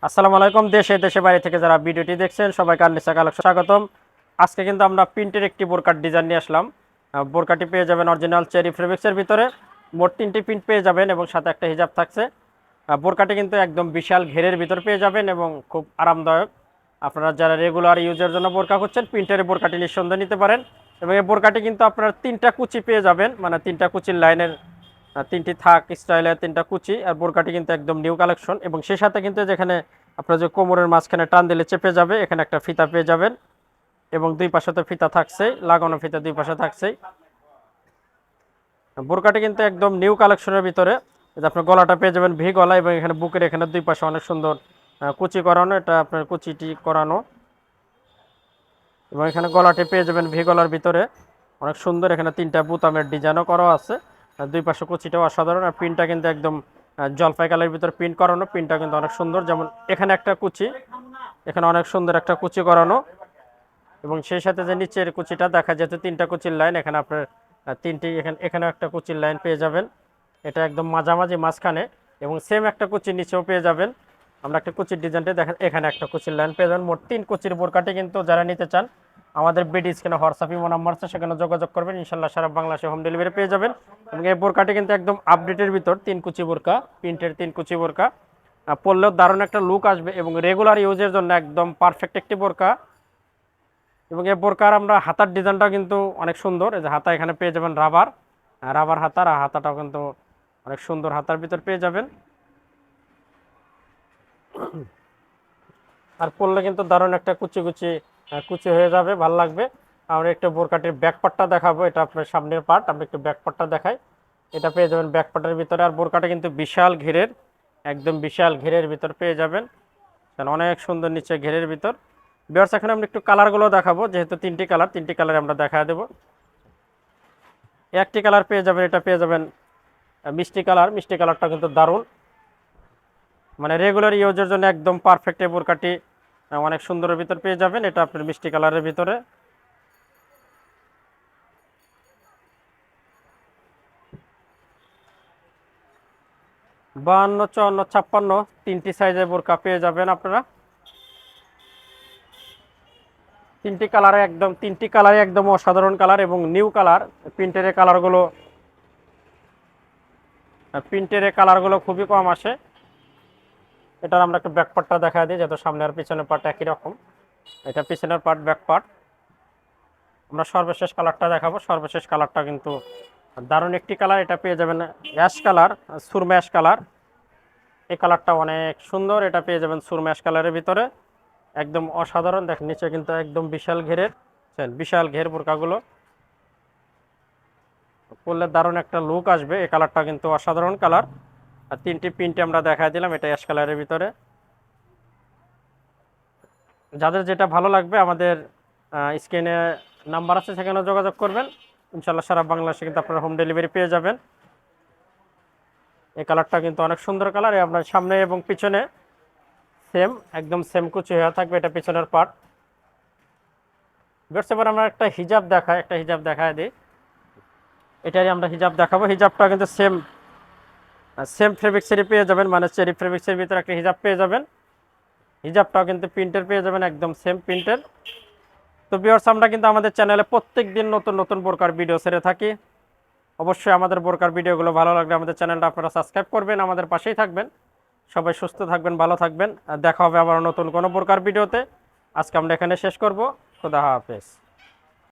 আসসালামু আলাইকুম। দেশে দেশে বাইরে থেকে যারা ভিডিওটি দেখছেন সবাইকে আননিসা কালেকশন স্বাগতম। আজকে কিন্তু আমরা প্রিন্টের একটি বোরকার ডিজাইন নিয়ে আসলাম। বোরকাটি পেয়ে যাবেন অরিজিনাল চেরি ফেব্রিক্সের ভিতরে। মোট 3টি প্রিন্ট পেয়ে যাবেন এবং সাথে একটা হিজাব থাকছে। বোরকাটি কিন্তু একদম বিশাল ঘেরের ভিতর পেয়ে যাবেন এবং খুব আরামদায়ক। আপনারা যারা রেগুলার ইউজের জন্য বোরকা করছেন প্রিন্টের বোরকাটি নিঃসন্দেহে নিতে পারেন। এবং এই বোরকাটি কিন্তু আপনারা 3টা কুচি পেয়ে যাবেন, মানে 3টা কুচির লাইনের 3টি থাক স্টাইলের 3টা কুচি। আর বোরকাটি কিন্তু একদম নিউ কালেকশন এবং সেই সাথে কিন্তু যেখানে আপনার যে কোমরের মাঝখানে টান দিলে চেপে যাবে, এখানে একটা ফিতা পেয়ে যাবেন এবং দুই পাশে তো ফিতা থাকছেই, লাগানো ফিতা দুই পাশে থাকছেই। বোরকাটি কিন্তু একদম নিউ কালেকশনের ভিতরে। এই যে আপনার গলাটা পেয়ে যাবেন ভি গলা এবং এখানে বুকের এখানে দুই পাশে অনেক সুন্দর কুচি করানো, এটা আপনার কুচিটি করানো এবং এখানে গলাটি পেয়ে যাবেন ভি গলার ভিতরে অনেক সুন্দর। এখানে 3টা বোতামের ডিজাইনও করা আছে, আর দুই পাশে কুচিটাও অসাধারণ। আর প্রিন্টটা কিন্তু একদম জলপাই কালারের ভিতরে প্রিন্ট করানো, প্রিন্টটা কিন্তু অনেক সুন্দর। যেমন এখানে একটা কুচি, এখানে অনেক সুন্দর একটা কুচি করানো এবং সেই সাথে যে নিচের কুচিটা দেখা যেতে 3টা কুচির লাইন, এখানে আপনার 3টি এখানেও একটা কুচির লাইন পেয়ে যাবেন। এটা একদম মাঝামাঝি মাঝখানে এবং সেম একটা কুচির নিচেও পেয়ে যাবেন। আমরা একটা কুচির ডিজাইনটা দেখেন, এখানে একটা কুচির লাইন পেয়ে যাবেন। মোট 3 কুচির বোরকাটি কিন্তু যারা নিতে চান আমাদের বিডি স্ক্রিনে হোয়াটসঅ্যাপ ইমো নাম্বার আছে, সেখানে যোগাযোগ করবেন, ইনশাল্লাহ সারা বাংলাদেশে হোম ডেলিভারি পেয়ে যাবেন। এবং এই বোরকাটি কিন্তু একদম আপডেটের ভিতর 3 কুচি বোরকা, প্রিন্টের 3 কুচি বোরকা। পরলেও দারুণ একটা লুক আসবে এবং রেগুলার ইউজের জন্য একদম পারফেক্ট একটি বোরকা। এবং এই বোরকার আমরা হাতার ডিজাইনটাও কিন্তু অনেক সুন্দর। এই যে হাতা এখানে পেয়ে যাবেন রাবার রাবার হাতার, আর হাতাটাও কিন্তু অনেক সুন্দর হাতার ভিতর পেয়ে যাবেন। আর পরলে কিন্তু দারুণ একটা কুচি কুচি কুচি হয়ে যাবে, ভালো লাগবে। আমরা একটু বোরকাটির ব্যাক পার্টটা দেখাবো, এটা আপনার সামনের পার্ট, আমরা একটু ব্যাক পার্টটা দেখাই। এটা পেয়ে যাবেন ব্যাক পার্টের ভিতরে। আর বোরকাটা কিন্তু বিশাল ঘেরের, একদম বিশাল ঘেরের ভিতর পেয়ে যাবেন, অনেক সুন্দর নিচে ঘেরের ভিতর। বিয়ার্স এখন আমরা একটু কালারগুলো দেখাবো, যেহেতু 3টি কালার আমরা দেখা দেবো। একটি কালার পেয়ে যাবেন, এটা পেয়ে যাবেন মিষ্টি কালার। মিষ্টি কালারটা কিন্তু দারুণ, মানে রেগুলার ইউজের জন্য একদম পারফেক্ট এই বোরকাটি অনেক সুন্দরের ভিতর পেয়ে যাবেন। এটা আপনার মিষ্টি কালারের ভিতরে। বাহান্ন, চুয়ান্ন, 56 3টি সাইজের বোরকা পেয়ে যাবেন আপনারা। 3টি কালারে একদম অসাধারণ কালার এবং নিউ কালার। প্রিন্টের কালারগুলো প্রিন্টের কালারগুলো খুবই কম আসে। এটার আমরা একটু ব্যাক পার্টটা দেখা দিই, যেহেতু সামনে আর পিছনের পার্ট একই রকম। এটা পিছনের পার্ট, ব্যাক পার্ট। আমরা সর্বশেষ কালারটা দেখাবো। সর্বশেষ কালারটা কিন্তু দারুণ একটি কালার, এটা পেয়ে যাবেন ash colour, Surma ash colour. এই কালারটা অনেক সুন্দর, এটা পেয়ে যাবেন সুরমা অ্যাশ কালারের ভিতরে, একদম অসাধারণ। দেখেন নিচে কিন্তু একদম বিশাল ঘেরের, বিশাল ঘের বোরকাগুলো পরলে দারুণ একটা লুক আসবে। এই কালারটা কিন্তু অসাধারণ কালার। আর 3টি প্রিন্টে আমরা দেখা দিলাম, এটা অ্যাশ কালারের ভিতরে। যাদের যেটা ভালো লাগবে আমাদের স্ক্রিনে নাম্বার আছে, সেখানে যোগাযোগ করবেন, ইনশাল্লাহ সারা বাংলাদেশে কিন্তু আপনারা হোম ডেলিভারি পেয়ে যাবেন। এই কালারটা কিন্তু অনেক সুন্দর কালার। আপনার সামনে এবং পিছনে সেম, একদম সেম কুচি হয়ে থাকবে, এটা পিছনের পার্ট। বেশ, এবার আমরা একটা হিজাব দেখায় দিই। এটারই আমরা হিজাব দেখাবো। হিজাবটা কিন্তু সেম সেম ফেব্রিক্সেরই পেয়ে যাবেন, মানে চেরি ফেব্রিক্সের ভিতরে একটা হিজাব পেয়ে যাবেন। হিজাবটাও কিন্তু প্রিন্টের পেয়ে যাবেন, একদম সেম প্রিন্টের। তো ভিউয়ার্স, আমরা কিন্তু আমাদের চ্যানেলে প্রত্যেক দিন নতুন নতুন বোরকার ভিডিও ছেড়ে থাকি। অবশ্যই আমাদের বোরকার ভিডিওগুলো ভালো লাগলে আমাদের চ্যানেলটা আপনারা সাবস্ক্রাইব করবেন, আমাদের পাশেই থাকবেন। সবাই সুস্থ থাকবেন, ভালো থাকবেন। আর দেখা হবে আবার নতুন কোনো বোরকার ভিডিওতে। আজকে আমরা এখানে শেষ করব। খোদা হাফেজ।